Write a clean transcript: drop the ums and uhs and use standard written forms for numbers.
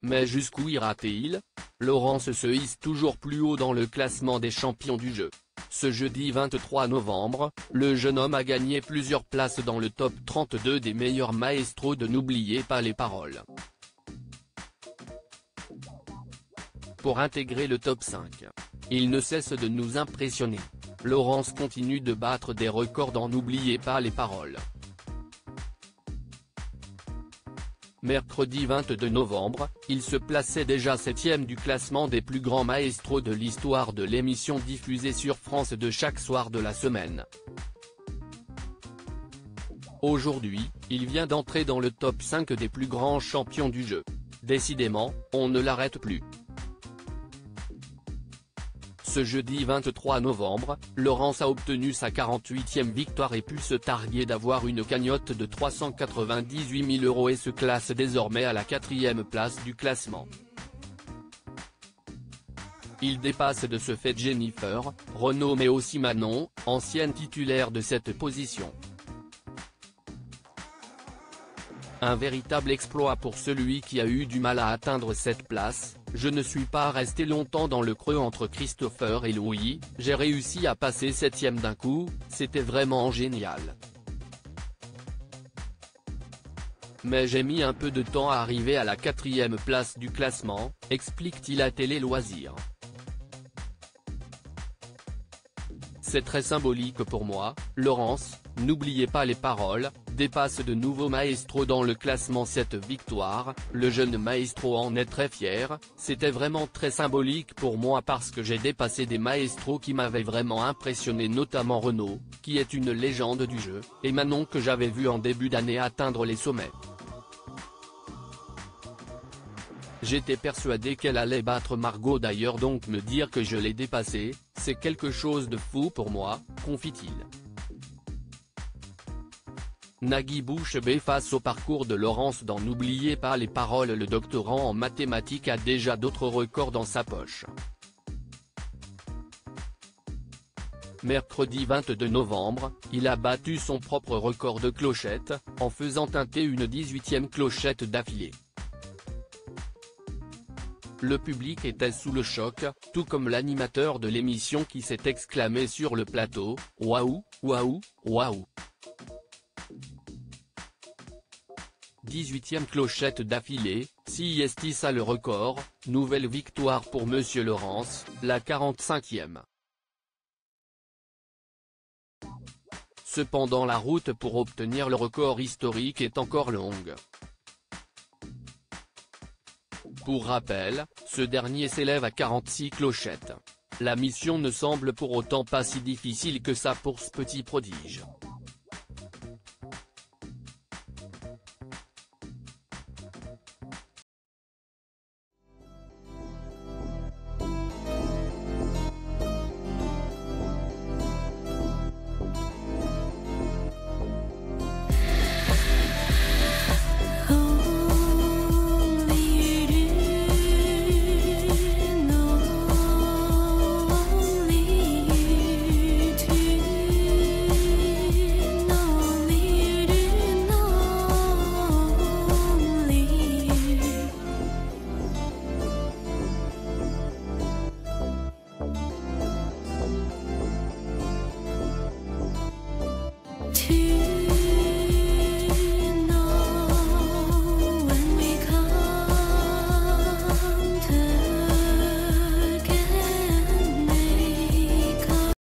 Mais jusqu'où ira-t-il? Laurence se hisse toujours plus haut dans le classement des champions du jeu. Ce jeudi 23 novembre, le jeune homme a gagné plusieurs places dans le top 32 des meilleurs maestros de N'oubliez pas les paroles. Pour intégrer le top 5. Il ne cesse de nous impressionner. Laurence continue de battre des records dans N'oubliez pas les paroles. Mercredi 22 novembre, il se plaçait déjà 7e du classement des plus grands maestros de l'histoire de l'émission diffusée sur France 2 chaque soir de la semaine. Aujourd'hui, il vient d'entrer dans le top 5 des plus grands champions du jeu. Décidément, on ne l'arrête plus. Ce jeudi 23 novembre, Laurence a obtenu sa 48e victoire et pu se targuer d'avoir une cagnotte de 398 000 € et se classe désormais à la 4e place du classement. Il dépasse de ce fait Jennifer, Renaud mais aussi Manon, ancienne titulaire de cette position. Un véritable exploit pour celui qui a eu du mal à atteindre cette place. Je ne suis pas resté longtemps dans le creux entre Christopher et Louis, j'ai réussi à passer 7e d'un coup, c'était vraiment génial. Mais j'ai mis un peu de temps à arriver à la 4e place du classement, explique-t-il à Télé Loisirs. C'est très symbolique pour moi, Laurence, n'oubliez pas les paroles, dépasse de nouveaux maestros dans le classement. Cette victoire, le jeune maestro en est très fier, c'était vraiment très symbolique pour moi parce que j'ai dépassé des maestros qui m'avaient vraiment impressionné, notamment Renaud, qui est une légende du jeu, et Manon que j'avais vu en début d'année atteindre les sommets. J'étais persuadé qu'elle allait battre Margot d'ailleurs, donc me dire que je l'ai dépassée, c'est quelque chose de fou pour moi, confie-t-il. Nagui bouche bée face au parcours de Laurence dans N'oubliez pas les paroles. Le doctorant en mathématiques a déjà d'autres records dans sa poche. Mercredi 22 novembre, il a battu son propre record de clochettes, en faisant teinter une 18e clochette d'affilée. Le public était sous le choc, tout comme l'animateur de l'émission qui s'est exclamé sur le plateau, « Waouh, waouh, waouh !» 18e clochette d'affilée, si Estis a le record, nouvelle victoire pour Monsieur Laurence, la 45e. Cependant la route pour obtenir le record historique est encore longue. Pour rappel, ce dernier s'élève à 46 clochettes. La mission ne semble pour autant pas si difficile que ça pour ce petit prodige.